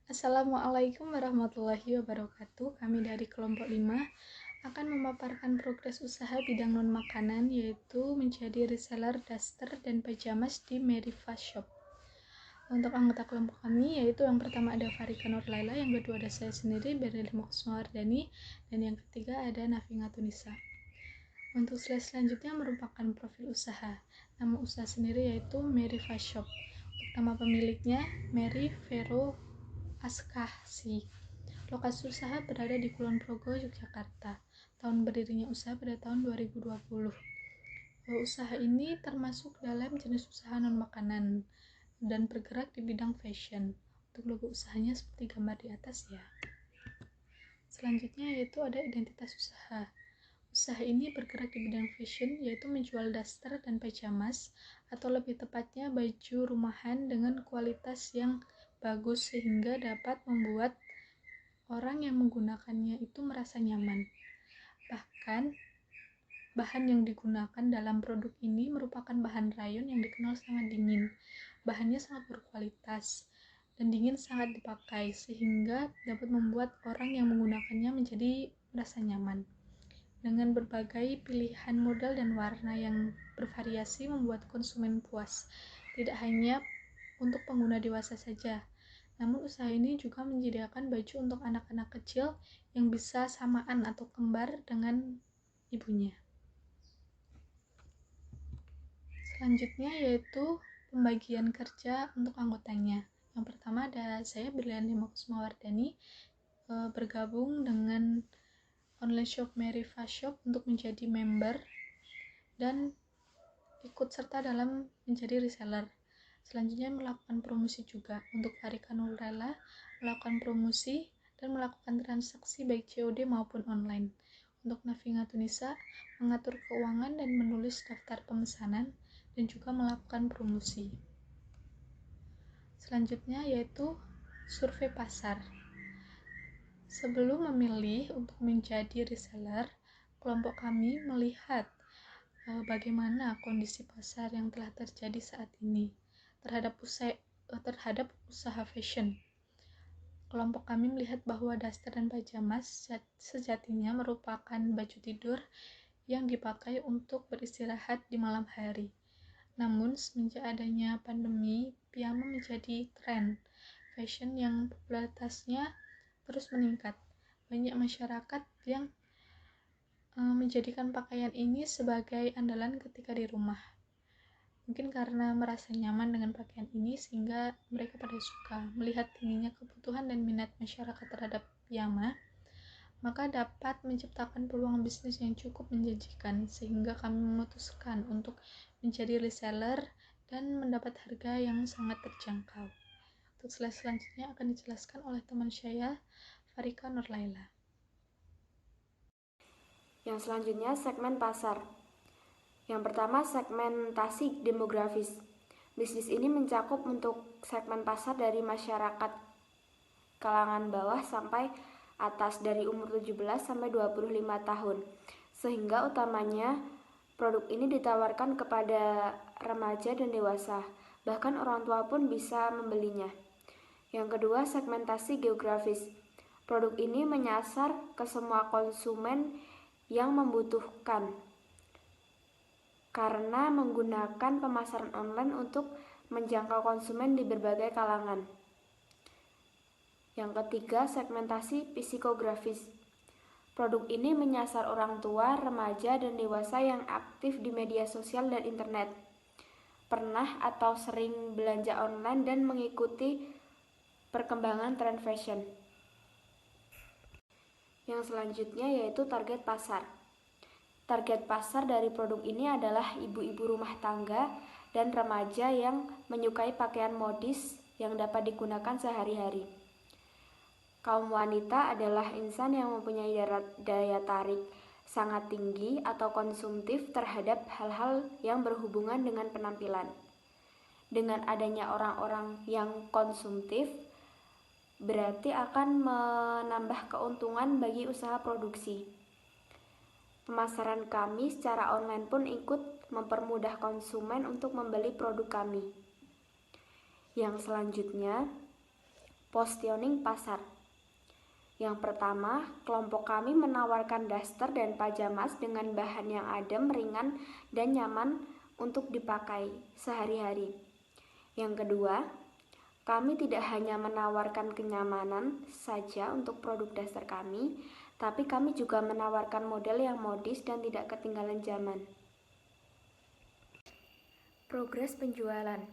Assalamualaikum warahmatullahi wabarakatuh. Kami dari kelompok 5 akan memaparkan progres usaha bidang non-makanan, yaitu menjadi reseller daster dan pajamas di Meriva Shop. Untuk anggota kelompok kami, yaitu yang pertama ada Farika Nurlaila, yang kedua ada saya sendiri, Berlima Kusmawardani, dan yang ketiga ada Nafinga Tunisa. Untuk slide selanjutnya merupakan profil usaha. Nama usaha sendiri yaitu Meriva Shop. Untuk nama pemiliknya, Mary Vero Askasi. Lokasi usaha berada di Kulon Progo, Yogyakarta. Tahun berdirinya usaha pada tahun 2020. Usaha ini termasuk dalam jenis usaha non-makanan dan bergerak di bidang fashion. Untuk logo usahanya seperti gambar di atas ya. Selanjutnya yaitu ada identitas usaha. Usaha ini bergerak di bidang fashion, yaitu menjual daster dan pajamas, atau lebih tepatnya baju rumahan dengan kualitas yang bagus sehingga dapat membuat orang yang menggunakannya itu merasa nyaman. Bahkan, bahan yang digunakan dalam produk ini merupakan bahan rayon yang dikenal sangat dingin. Bahannya sangat berkualitas dan dingin sangat dipakai, sehingga dapat membuat orang yang menggunakannya menjadi merasa nyaman. Dengan berbagai pilihan model dan warna yang bervariasi membuat konsumen puas. Tidak hanya untuk pengguna dewasa saja, namun usaha ini juga menyediakan baju untuk anak-anak kecil yang bisa samaan atau kembar dengan ibunya. Selanjutnya yaitu pembagian kerja untuk anggotanya. Yang pertama ada saya Berlima Kusmawardani, bergabung dengan online shop Meriva Shop untuk menjadi member dan ikut serta dalam menjadi reseller. Selanjutnya melakukan promosi juga. Untuk Farika Nurlaila melakukan promosi dan melakukan transaksi baik COD maupun online. Untuk Nafinga Tunisa mengatur keuangan dan menulis daftar pemesanan dan juga melakukan promosi. Selanjutnya yaitu survei pasar. Sebelum memilih untuk menjadi reseller, kelompok kami melihat bagaimana kondisi pasar yang telah terjadi saat ini terhadap usaha fashion. Kelompok kami melihat bahwa daster dan pajamas sejatinya merupakan baju tidur yang dipakai untuk beristirahat di malam hari. Namun, semenjak adanya pandemi, piyama menjadi tren fashion yang popularitasnya terus meningkat. Banyak masyarakat yang menjadikan pakaian ini sebagai andalan ketika di rumah. Mungkin karena merasa nyaman dengan pakaian ini sehingga mereka pada suka. Melihat tingginya kebutuhan dan minat masyarakat terhadap piyama, maka dapat menciptakan peluang bisnis yang cukup menjanjikan, sehingga kami memutuskan untuk menjadi reseller dan mendapat harga yang sangat terjangkau. Untuk slide selanjutnya akan dijelaskan oleh teman saya, Farika Nurlaila. Yang selanjutnya segmen pasar. Yang pertama segmentasi demografis. Bisnis ini mencakup untuk segmen pasar dari masyarakat kalangan bawah sampai atas dari umur 17 sampai 25 tahun. Sehingga utamanya produk ini ditawarkan kepada remaja dan dewasa. Bahkan orang tua pun bisa membelinya. Yang kedua, segmentasi geografis. Produk ini menyasar ke semua konsumen yang membutuhkan karena menggunakan pemasaran online untuk menjangkau konsumen di berbagai kalangan. Yang ketiga, segmentasi psikografis. Produk ini menyasar orang tua, remaja, dan dewasa yang aktif di media sosial dan internet, pernah atau sering belanja online dan mengikuti perkembangan tren fashion. Yang selanjutnya yaitu target pasar. Target pasar dari produk ini adalah ibu-ibu rumah tangga dan remaja yang menyukai pakaian modis yang dapat digunakan sehari-hari. Kaum wanita adalah insan yang mempunyai daya tarik sangat tinggi atau konsumtif terhadap hal-hal yang berhubungan dengan penampilan. Dengan adanya orang-orang yang konsumtif, berarti akan menambah keuntungan bagi usaha produksi. Pemasaran kami secara online pun ikut mempermudah konsumen untuk membeli produk kami. Yang selanjutnya, positioning pasar. Yang pertama, kelompok kami menawarkan daster dan pajamas dengan bahan yang adem, ringan, dan nyaman untuk dipakai sehari-hari. Yang kedua, kami tidak hanya menawarkan kenyamanan saja untuk produk daster kami, tapi kami juga menawarkan model yang modis dan tidak ketinggalan zaman. Progres penjualan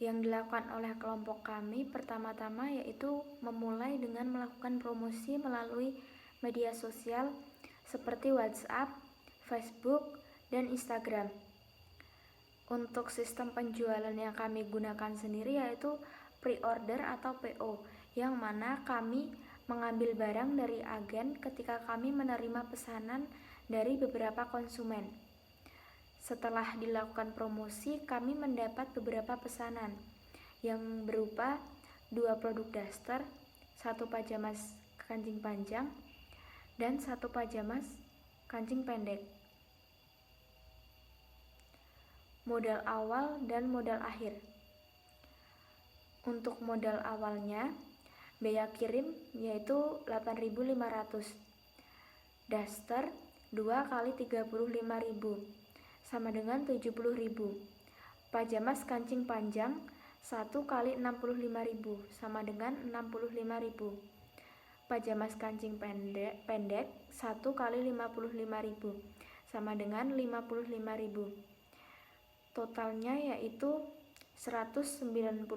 yang dilakukan oleh kelompok kami pertama-tama yaitu memulai dengan melakukan promosi melalui media sosial seperti WhatsApp, Facebook, dan Instagram. Untuk sistem penjualan yang kami gunakan sendiri yaitu pre-order atau PO, yang mana kami mengambil barang dari agen ketika kami menerima pesanan dari beberapa konsumen. Setelah dilakukan promosi, kami mendapat beberapa pesanan yang berupa 2 produk daster, 1 pajamas kancing panjang, dan 1 pajamas kancing pendek. Modal awal dan modal akhir. Untuk modal awalnya, biaya kirim yaitu 8.500. Daster 2 kali 35.000 sama dengan 70.000. Pajamas kancing panjang 1 kali 65.000 sama dengan 65.000. Pajamas kancing pendek 1 kali 55.000 sama dengan 55.000. Totalnya yaitu 198.500.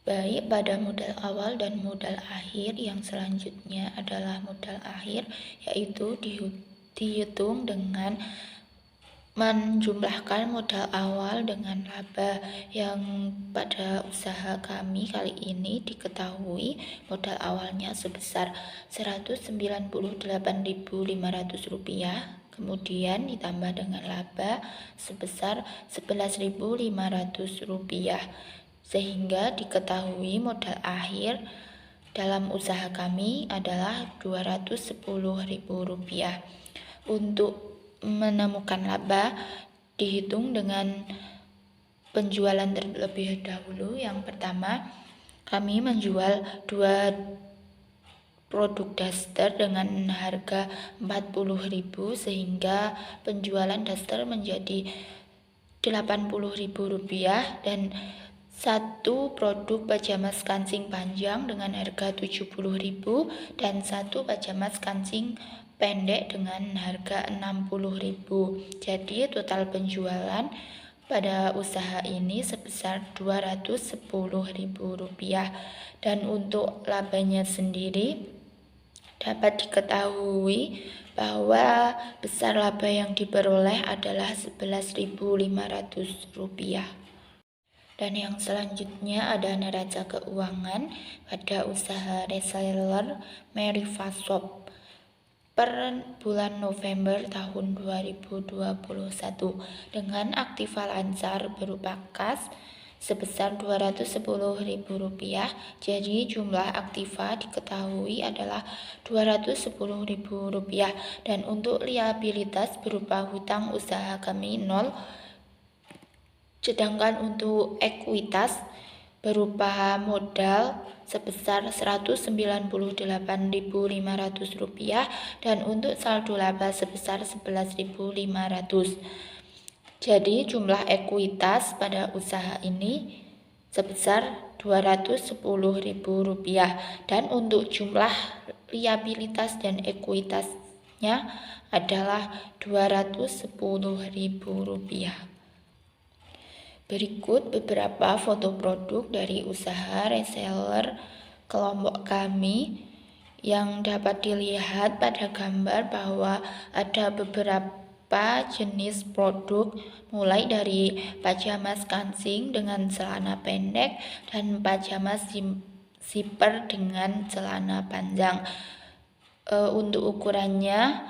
Baik, pada modal awal dan modal akhir, yang selanjutnya adalah modal akhir, yaitu dihitung dengan menjumlahkan modal awal dengan laba. Yang pada usaha kami kali ini diketahui modal awalnya sebesar Rp198.500, kemudian ditambah dengan laba sebesar Rp11.500, sehingga diketahui modal akhir dalam usaha kami adalah Rp210.000. Untuk menemukan laba dihitung dengan penjualan terlebih dahulu. Yang pertama, kami menjual 2 produk daster dengan harga Rp40.000 sehingga penjualan daster menjadi Rp80.000, dan 1 produk pajamas kancing panjang dengan harga Rp70.000 dan 1 pajamas kancing pendek dengan harga Rp60.000. Jadi total penjualan pada usaha ini sebesar Rp210.000. Dan untuk labanya sendiri dapat diketahui bahwa besar laba yang diperoleh adalah Rp11.500. Dan yang selanjutnya ada neraca keuangan pada usaha reseller Meriva Shop per bulan November tahun 2021 dengan aktiva lancar berupa kas sebesar Rp210.000. Jadi jumlah aktiva diketahui adalah Rp210.000, dan untuk liabilitas berupa hutang usaha kami 0. Sedangkan untuk ekuitas berupa modal sebesar Rp198.500 dan untuk saldo laba sebesar Rp11.500. Jadi jumlah ekuitas pada usaha ini sebesar Rp210.000, dan untuk jumlah liabilitas dan ekuitasnya adalah Rp210.000. Berikut beberapa foto produk dari usaha reseller kelompok kami yang dapat dilihat pada gambar bahwa ada beberapa jenis produk mulai dari pajamas kancing dengan celana pendek dan pajamas zipper dengan celana panjang. Untuk ukurannya,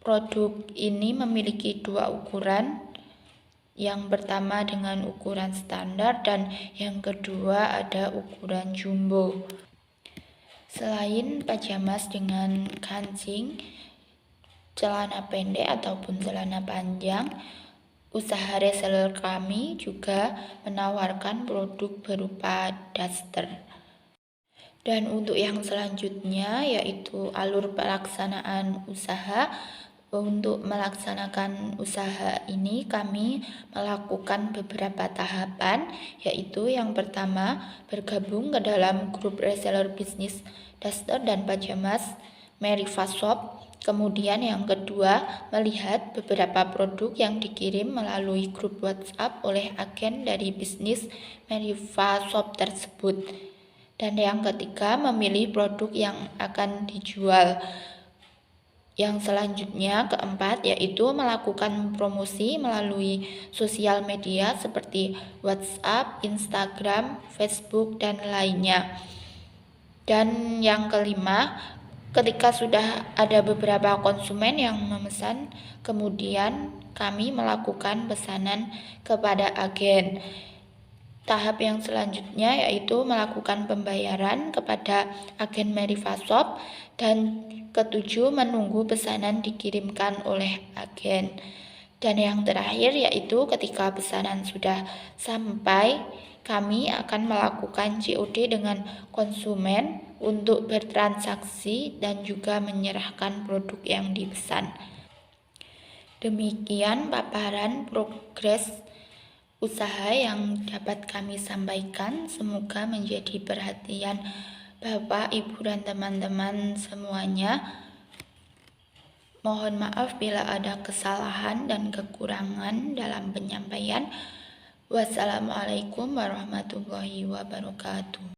produk ini memiliki 2 ukuran. Yang pertama dengan ukuran standar dan yang kedua ada ukuran jumbo. Selain pajamas dengan kancing, celana pendek ataupun celana panjang, usaha reseller kami juga menawarkan produk berupa daster. Dan untuk yang selanjutnya yaitu alur pelaksanaan usaha. Untuk melaksanakan usaha ini kami melakukan beberapa tahapan, yaitu yang pertama bergabung ke dalam grup reseller bisnis daster dan pajamas Meriva Shop. Kemudian yang kedua, melihat beberapa produk yang dikirim melalui grup WhatsApp oleh agen dari bisnis Meriva Shop tersebut. Dan yang ketiga, memilih produk yang akan dijual. Yang selanjutnya, keempat, yaitu melakukan promosi melalui sosial media seperti WhatsApp, Instagram, Facebook, dan lainnya. Dan yang kelima, ketika sudah ada beberapa konsumen yang memesan, kemudian kami melakukan pesanan kepada agen. Tahap yang selanjutnya yaitu melakukan pembayaran kepada agen Meriva Shop, dan ketujuh, menunggu pesanan dikirimkan oleh agen. Dan yang terakhir yaitu ketika pesanan sudah sampai, kami akan melakukan COD dengan konsumen untuk bertransaksi dan juga menyerahkan produk yang dipesan. Demikian paparan progres usaha yang dapat kami sampaikan. Semoga menjadi perhatian Bapak, Ibu, dan teman-teman semuanya. Mohon maaf bila ada kesalahan dan kekurangan dalam penyampaian. Wassalamualaikum warahmatullahi wabarakatuh.